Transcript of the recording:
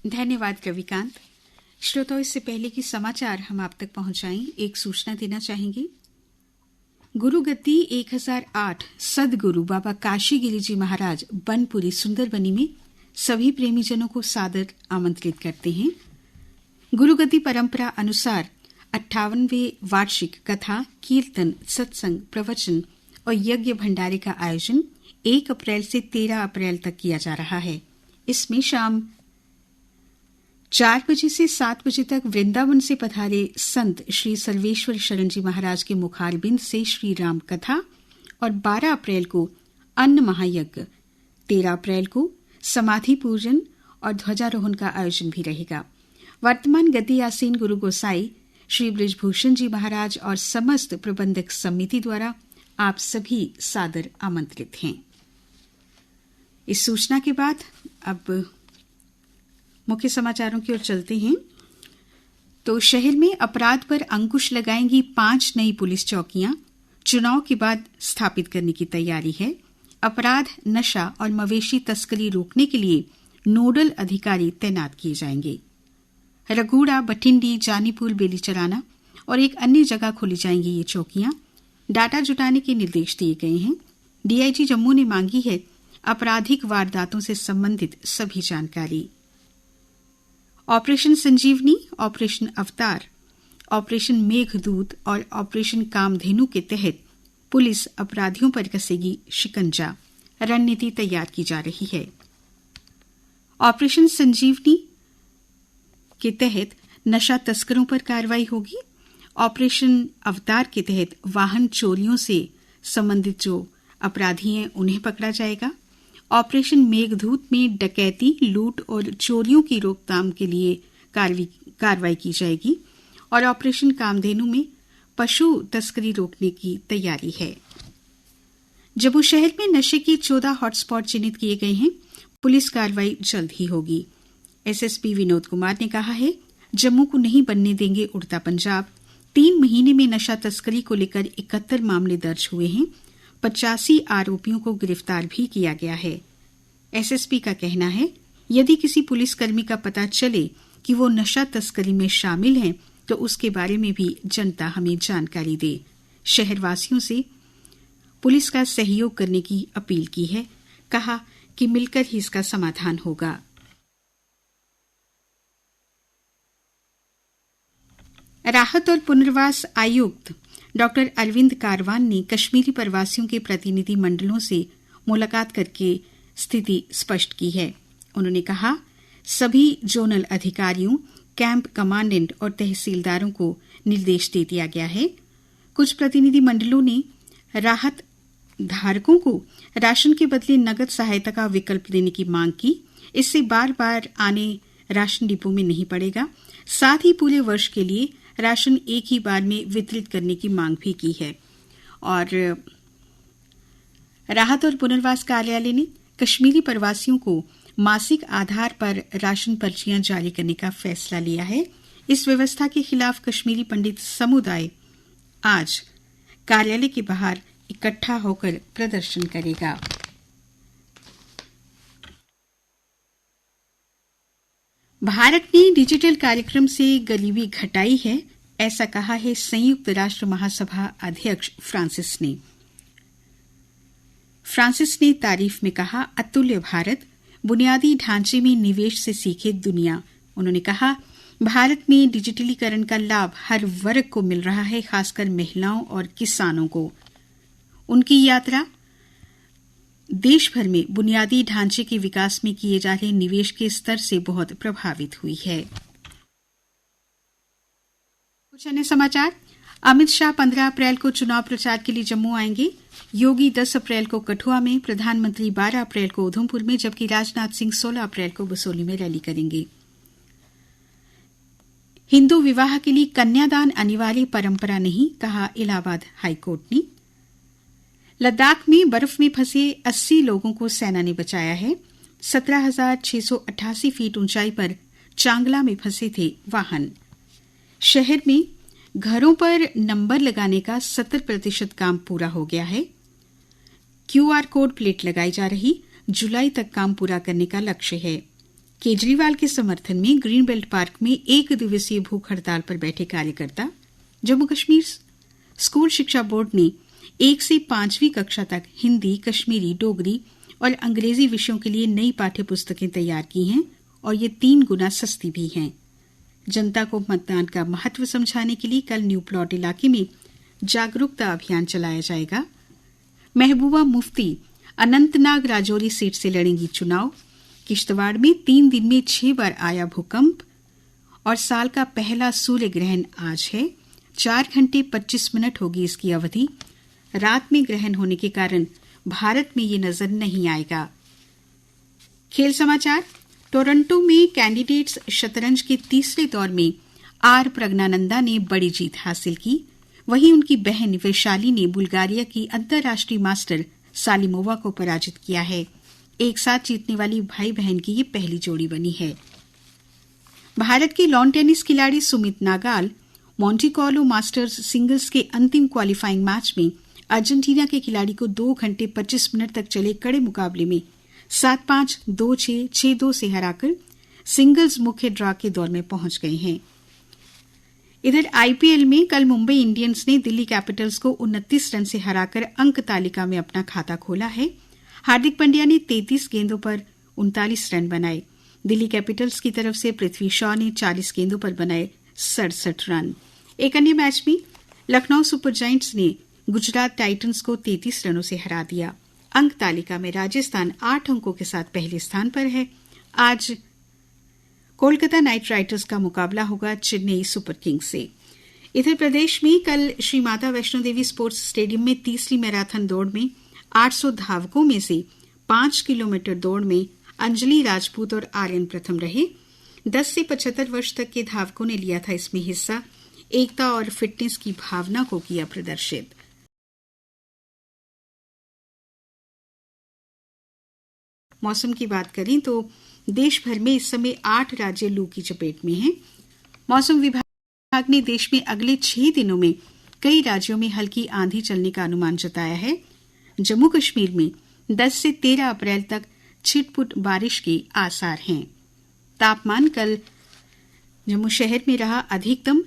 धन्यवाद रविकांत। श्रोताओं, इससे पहले कि समाचार हम आप तक पहुंचाएं, एक सूचना देना चाहेंगे। गुरु गद्दी 1008 सदगुरु बाबा काशी गिरी जी महाराज बनपुरी सुंदरबनी में सभी प्रेमीजनों को सादर आमंत्रित करते हैं। गुरु गद्दी परंपरा अनुसार 58वें वार्षिक कथा, कीर्तन, सत्संग, प्रवचन और यज्ञ भंडारे का आयोजन 1 अप्रैल से 13 अप्रैल तक किया जा रहा है। इसमें शाम 4 बजे से 7 बजे तक वृंदावन से पधारे संत श्री सर्वेश्वर शरण जी महाराज के मुखारबिंद से श्री राम कथा और 12 अप्रैल को अन्न महायज्ञ, 13 अप्रैल को समाधि पूजन और ध्वजारोहण का आयोजन भी रहेगा। वर्तमान गद्दी आसीन गुरु गोसाई श्री बृजभूषण जी महाराज और समस्त प्रबंधक समिति द्वारा आप सभी सादर आमंत्रित हैं। इस सूचना के बाद अब मुख्य समाचारों की ओर चलते हैं। तो शहर में अपराध पर अंकुश लगाएंगी 5 नई पुलिस चौकियां, चुनाव के बाद स्थापित करने की तैयारी है। अपराध, नशा और मवेशी तस्करी रोकने के लिए नोडल अधिकारी तैनात किए जाएंगे। रघुड़ा, बठिंडी, जानीपुर, बेलीचराना और एक अन्य जगह खोली जाएंगी ये चौकियां। डाटा जुटाने के निर्देश दिए गए हैं। डीआईजी जम्मू ने मांगी है आपराधिक वारदातों से संबंधित सभी जानकारी। ऑपरेशन संजीवनी, ऑपरेशन अवतार, ऑपरेशन मेघदूत और ऑपरेशन कामधेनु के तहत पुलिस अपराधियों पर कसेगी शिकंजा। रणनीति तैयार की जा रही है। ऑपरेशन संजीवनी के तहत नशा तस्करों पर कार्रवाई होगी। ऑपरेशन अवतार के तहत वाहन चोरियों से संबंधित जो अपराधी हैं उन्हें पकड़ा जाएगा। ऑपरेशन मेघदूत में डकैती, लूट और चोरियों की रोकथाम के लिए कार्रवाई की जाएगी और ऑपरेशन कामधेनु में पशु तस्करी रोकने की तैयारी है। जम्मू शहर में नशे के 14 हॉटस्पॉट चिन्हित किए गए हैं। पुलिस कार्रवाई जल्द ही होगी। एसएसपी विनोद कुमार ने कहा है, जम्मू को नहीं बनने देंगे उड़ता पंजाब। 3 महीने में नशा तस्करी को लेकर 71 मामले दर्ज हुए हैं। 85 आरोपियों को गिरफ्तार भी किया गया है। एसएसपी का कहना है, यदि किसी पुलिसकर्मी का पता चले कि वो नशा तस्करी में शामिल हैं तो उसके बारे में भी जनता हमें जानकारी दे। शहरवासियों से पुलिस का सहयोग करने की अपील की है। कहा कि मिलकर ही इसका समाधान होगा। राहत और पुनर्वास आयुक्त डॉक्टर अरविंद कारवान ने कश्मीरी प्रवासियों के प्रतिनिधि मंडलों से मुलाकात करके स्थिति स्पष्ट की है। उन्होंने कहा, सभी जोनल अधिकारियों, कैंप कमांडेंट और तहसीलदारों को निर्देश दे दिया गया है। कुछ प्रतिनिधि मंडलों ने राहत धारकों को राशन के बदले नगद सहायता का विकल्प देने की मांग की। इससे बार बार आने राशन डिपो में नहीं पड़ेगा। साथ ही पूरे वर्ष के लिए राशन एक ही बार में वितरित करने की मांग भी की है। और राहत और पुनर्वास कार्यालय ने कश्मीरी प्रवासियों को मासिक आधार पर राशन पर्चियां जारी करने का फैसला लिया है। इस व्यवस्था के खिलाफ कश्मीरी पंडित समुदाय आज कार्यालय के बाहर इकट्ठा होकर प्रदर्शन करेगा। भारत ने डिजिटल कार्यक्रम से गरीबी घटाई है, ऐसा कहा है संयुक्त राष्ट्र महासभा अध्यक्ष फ्रांसिस ने। फ्रांसिस ने तारीफ में कहा, अतुल्य भारत, बुनियादी ढांचे में निवेश से सीखे दुनिया। उन्होंने कहा, भारत में डिजिटलीकरण का लाभ हर वर्ग को मिल रहा है, खासकर महिलाओं और किसानों को। उनकी यात्रा देश भर में बुनियादी ढांचे के विकास में किए जा रहे निवेश के स्तर से बहुत प्रभावित हुई है। कुछ अन्य समाचार। अमित शाह 15 अप्रैल को चुनाव प्रचार के लिए जम्मू आएंगे। योगी 10 अप्रैल को कठुआ में, प्रधानमंत्री 12 अप्रैल को उधमपुर में, जबकि राजनाथ सिंह 16 अप्रैल को बसोली में रैली करेंगे। हिंदू विवाह के लिए कन्यादान अनिवार्य परंपरा नहीं, कहा इलाहाबाद हाईकोर्ट ने। लद्दाख में बर्फ में फंसे 80 लोगों को सेना ने बचाया है। 17,688 फीट ऊंचाई पर चांगला में फंसे थे वाहन। शहर में घरों पर नंबर लगाने का 70% काम पूरा हो गया है। क्यूआर कोड प्लेट लगाई जा रही, जुलाई तक काम पूरा करने का लक्ष्य है। केजरीवाल के समर्थन में ग्रीन बेल्ट पार्क में 1 दिवसीय भूख हड़ताल पर बैठे कार्यकर्ता। जम्मू कश्मीर स्कूल शिक्षा बोर्ड ने 1 से 5वीं कक्षा तक हिंदी, कश्मीरी, डोगरी और अंग्रेजी विषयों के लिए नई पाठ्य पुस्तकें तैयार की हैं और ये 3 गुना सस्ती भी हैं। जनता को मतदान का महत्व समझाने के लिए कल न्यू प्लॉट इलाके में जागरूकता अभियान चलाया जाएगा। महबूबा मुफ्ती अनंतनाग राजौरी सीट से लड़ेंगी चुनाव। किश्तवाड़ में 3 दिन में 6 बार आया भूकंप और साल का पहला सूर्य ग्रहण आज है। 4 घंटे 25 मिनट होगी इसकी अवधि। रात में ग्रहण होने के कारण भारत में ये नजर नहीं आएगा। खेल समाचार। टोरंटो में कैंडिडेट्स शतरंज के तीसरे दौर में आर प्रज्ञानंदा ने बड़ी जीत हासिल की। वहीं उनकी बहन वैशाली ने बुल्गारिया की अंतर्राष्ट्रीय मास्टर सालिमोवा को पराजित किया है। एक साथ जीतने वाली भाई बहन की ये पहली जोड़ी बनी है। भारत के लॉन टेनिस खिलाड़ी Sumit Nagal Monte Carlo Masters singles के अंतिम क्वालिफाइंग मैच में अर्जेंटीना के खिलाड़ी को 2 घंटे 25 मिनट तक चले कड़े मुकाबले में 7-5, 2-6, 6-2 से हराकर सिंगल्स मुख्य ड्रॉ के दौर में पहुंच गए हैं। इधर आईपीएल में कल मुंबई इंडियंस ने दिल्ली कैपिटल्स को 29 रन से हराकर अंक तालिका में अपना खाता खोला है। हार्दिक पांड्या ने 33 गेंदों पर 39 रन बनाए। दिल्ली कैपिटल्स की तरफ से पृथ्वी शॉ ने 40 गेंदों पर बनाए 67 रन। एक अन्य मैच में लखनऊ सुपर जायंट्स ने गुजरात टाइटंस को 33 रनों से हरा दिया। अंक तालिका में राजस्थान 8 अंकों के साथ पहले स्थान पर है। आज कोलकाता नाइट राइडर्स का मुकाबला होगा चेन्नई सुपर किंग्स से। इधर प्रदेश में कल श्री माता वैष्णो देवी स्पोर्ट्स स्टेडियम में तीसरी मैराथन दौड़ में 800 धावकों में से 5 किलोमीटर दौड़ में अंजलि राजपूत और आर्यन प्रथम रहे। 10 से 75 वर्ष तक के धावकों ने लिया था इसमें हिस्सा। एकता और फिटनेस की भावना को किया प्रदर्शित। मौसम की बात करें तो देश भर में इस समय 8 राज्य लू की चपेट में हैं। मौसम विभाग ने देश में अगले 6 दिनों में कई राज्यों में हल्की आंधी चलने का अनुमान जताया है। जम्मू कश्मीर में 10 से 13 अप्रैल तक छिटपुट बारिश के आसार हैं। तापमान कल जम्मू शहर में रहा अधिकतम